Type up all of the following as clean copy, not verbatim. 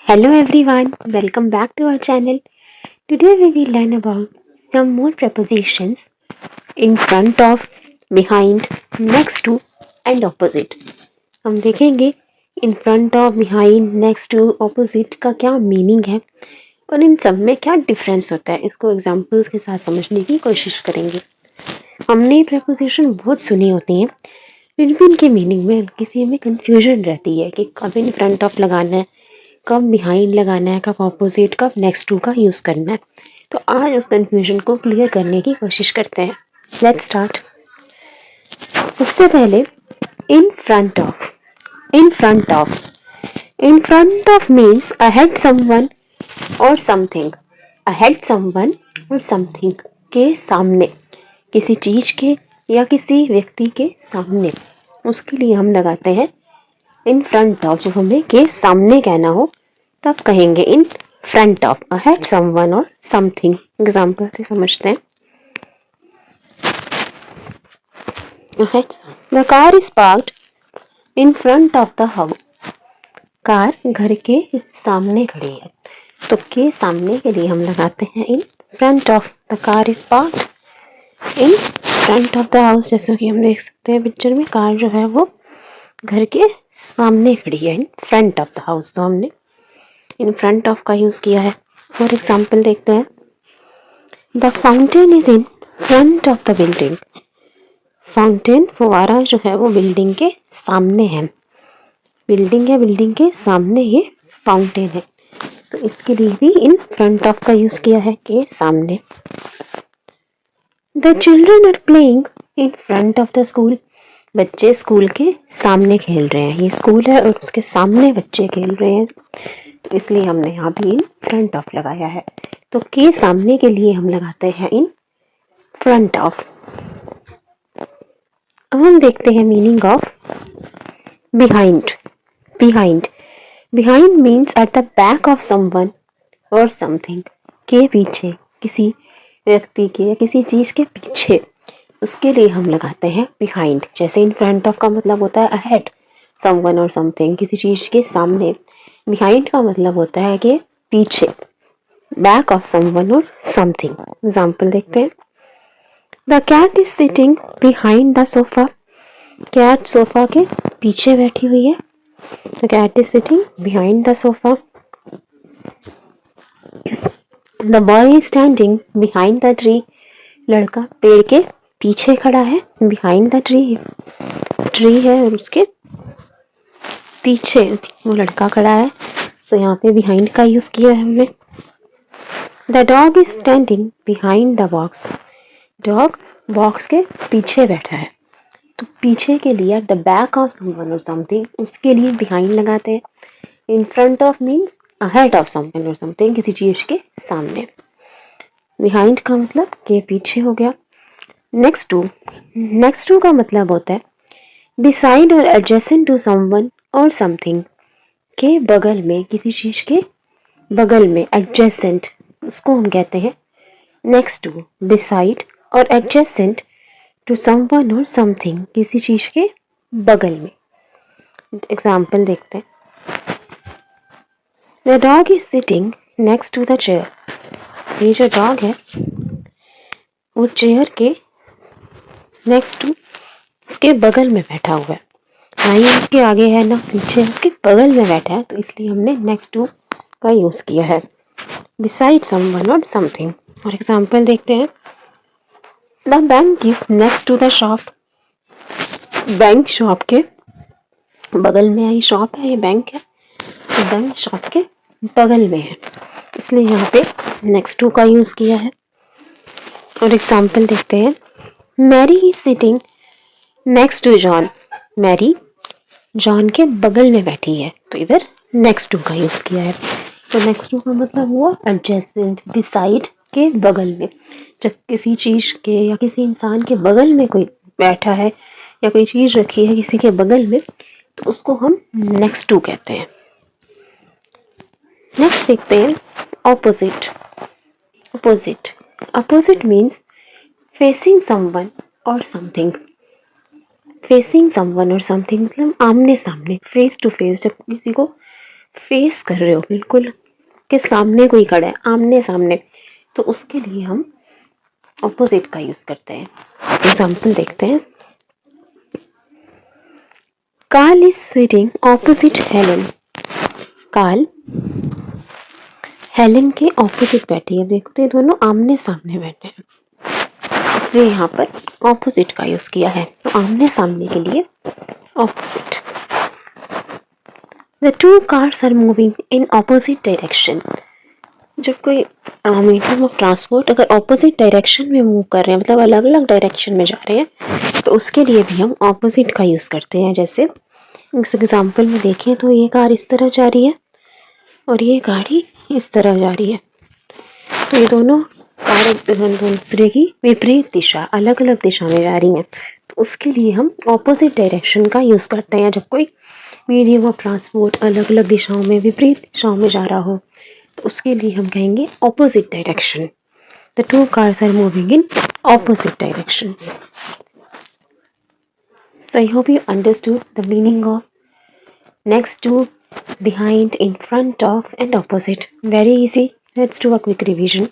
Hello everyone, welcome back to our channel. Today we will learn about some more prepositions in front of, behind, next to and opposite. हम देखेंगे in front of, behind, next to, opposite का क्या meaning है और इन सब में क्या difference होता है। इसको एग्जांपल्स के साथ समझने की कोशिश करेंगे। हमने प्रेपोजिशन बहुत सुनी होती हैं, फिर भी इनके मीनिंग में किसी में कंफ्यूजन रहती है कि कब इन फ्रंट ऑफ लगाना है, कब बिहाइंड लगाना है, कब ऑपोजिट, कब नेक्स्ट टू का यूज़ करना है। तो आज उस कंफ्यूजन को क्लियर करने की कोशिश करते हैं। Let's start. सबसे पहले इन front of. In front of, in front of means ahead someone और समथिंग। अहेड समवन और समथिंग के सामने, किसी चीज के या किसी व्यक्ति के सामने, उसके लिए हम लगाते हैं इन फ्रंट ऑफ। जब हमें के सामने कहना हो तब कहेंगे इन फ्रंट ऑफ, अहेड समवन और समथिंग। एग्जाम्पल से समझते हैं। The car is parked in front of the house. Car घर के सामने खड़ी है, तो के सामने के लिए हम लगाते हैं इन front of. The car is parked in front of the house. जैसा कि हम देख सकते हैं पिक्चर में, कार जो है वो घर के सामने खड़ी है, इन फ्रंट ऑफ द हाउस। तो हमने इन फ्रंट ऑफ का यूज किया है। फॉर एग्जाम्पल देखते हैं। The fountain is in front of the building. Fountain, फुवारा जो है वो बिल्डिंग के सामने है। बिल्डिंग है, बिल्डिंग के सामने ये फाउंटेन है, तो इसके लिए भी इन फ्रंट ऑफ का यूज किया है, के सामने। The children are playing in front of the school. बच्चे स्कूल के सामने खेल रहे हैं। ये स्कूल है और उसके सामने बच्चे खेल रहे हैं, तो इसलिए हमने यहाँ भी इन फ्रंट ऑफ लगाया है। तो के सामने के लिए हम लगाते हैं इन फ्रंट ऑफ। अब हम देखते हैं meaning of behind. Behind, behind means at the back of someone और समथिंग। के पीछे, किसी व्यक्ति के या किसी चीज के पीछे, उसके लिए हम लगाते हैं बिहाइंड। जैसे इन फ्रंट ऑफ का मतलब होता है अहेड समवन और समथिंग, किसी चीज के सामने। बिहाइंड का मतलब होता है कि पीछे, बैक ऑफ समवन और समथिंग। एग्जाम्पल देखते हैं। The cat is sitting behind the sofa. Cat sofa के पीछे बैठी हुई है। The cat is sitting behind the sofa. The boy is standing behind the tree. लड़का पेड़ के पीछे खड़ा है, बिहाइंड द ट्री। ट्री है और उसके पीछे वो लड़का खड़ा है, तो यहाँ पे बिहाइंड का यूज किया है हमने। The dog is standing behind the box. Dog box के पीछे बैठा है, तो पीछे के लिए द बैक ऑफ समवन और समथिंग, उसके लिए बिहाइंड लगाते हैं। इन front of means ahead of someone और समथिंग, किसी चीज के सामने। बिहाइंड का मतलब के पीछे हो गया। नेक्स्ट टू, नेक्स्ट टू का मतलब होता है बिसाइड और एडजेसेंट टू समवन और समथिंग। के बगल में, किसी चीज के बगल में, एडजेसेंट, उसको हम कहते हैं नेक्स्ट टू। बिसाइड और एडजेसेंट टू समवन और समथिंग, किसी चीज के बगल में। एग्जाम्पल देखते हैं। The dog is sitting next to the chair. ये जो डॉग है वो चेयर के नेक्स्ट टू, उसके बगल में बैठा हुआ है। ना ही उसके आगे है ना पीछे, उसके बगल में बैठा है, तो इसलिए हमने नेक्स्ट टू का यूज किया है, बिसाइड समवन और समथिंग। और एग्जाम्पल देखते हैं। The bank is next to the shop. Bank shop के बगल में है, ये शॉप है, ये बैंक है, तो बैंक शॉप के बगल में है, इसलिए यहाँ पे नेक्स्ट टू का यूज किया है। और एग्जाम्पल देखते हैं। Mary is sitting next to John. Mary John के बगल में बैठी है, तो इधर नेक्स्ट टू का यूज किया है। तो नेक्स्ट टू का मतलब हुआ एडजेसेंट, बिसाइड, के बगल में। जब किसी चीज के या किसी इंसान के बगल में कोई बैठा है या कोई चीज रखी है किसी के बगल में, तो उसको हम नेक्स्ट टू कहते हैं। नेक्स्ट देखते हैं opposite. Opposite, opposite means facing someone और समथिंग। फेसिंग समवन और समथिंग मतलब आमने सामने, फेस टू फेस। जब किसी को फेस कर रहे हो, बिल्कुल के सामने कोई खड़ा है, आमने सामने, तो उसके लिए हम ऑपोजिट का यूज करते हैं। एग्जाम्पल देखते हैं। Carl is sitting opposite Helen. Carl Helen के ऑपोजिट बैठी है। देखो तो ये दोनों आमने सामने बैठे हैं, इसलिए यहाँ पर ऑपोजिट का यूज किया है। तो आमने सामने के लिए opposite. The two cars are moving in opposite direction. जब कोई मीडियम ऑफ ट्रांसपोर्ट अगर ऑपोजिट डायरेक्शन में मूव कर रहे हैं, मतलब अलग अलग डायरेक्शन में जा रहे हैं, तो उसके लिए भी हम ऑपोजिट का यूज़ करते हैं। जैसे इस एग्जांपल में देखें तो ये कार इस तरफ जा रही है और ये गाड़ी इस तरफ जा रही है, तो ये दोनों कार दूसरे की विपरीत दिशा, अलग अलग दिशा में जा रही हैं, तो उसके लिए हम ऑपोजिट डायरेक्शन का यूज़ करते हैं। जब कोई मीडियम ऑफ ट्रांसपोर्ट अलग अलग दिशाओं में, विपरीत दिशाओं में जा रहा हो, तो उसके लिए हम कहेंगे opposite direction. The two cars are moving in opposite directions. So I hope you understood the meaning of next to, behind, in front of and opposite. Very easy. Let's do a quick revision.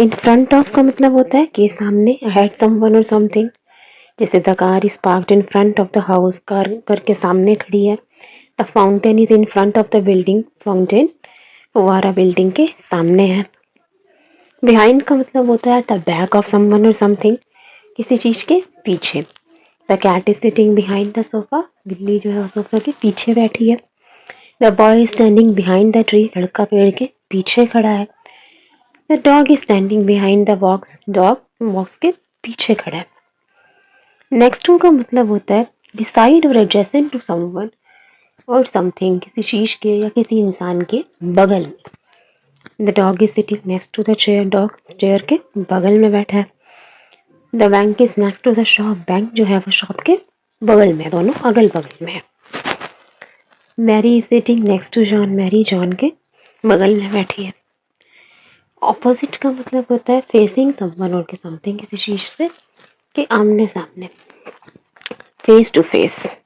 In front of का मतलब होता है कि सामने, ahead someone or something. जैसे the car is parked in front of the house, car करके सामने खड़ी है। The fountain is in front of the building. Fountain फुवारा बिल्डिंग के सामने है। Behind का मतलब होता है the back of someone or something, किसी चीज के पीछे। The cat is sitting behind the sofa. बिल्ली जो है सोफा के पीछे बैठी है। The boy is standing behind the tree. लड़का पेड़ के पीछे खड़ा है। The dog is standing behind the box. Dog box के पीछे खड़ा है। Next to का मतलब होता है beside or adjacent to someone or something, किसी चीज के या किसी इंसान के बगल में। The dog is sitting next to the chair. Dog chair के बगल में बैठा है। The bank is next to the shop. Bank जो है वो शॉप के बगल में, दोनों अगल बगल में है। Mary is sitting next to John. Mary John के बगल में बैठी है। ऑपोजिट का मतलब होता है फेसिंग समवन और के समथिंग, किसी चीज से के आमने सामने, फेस टू फेस।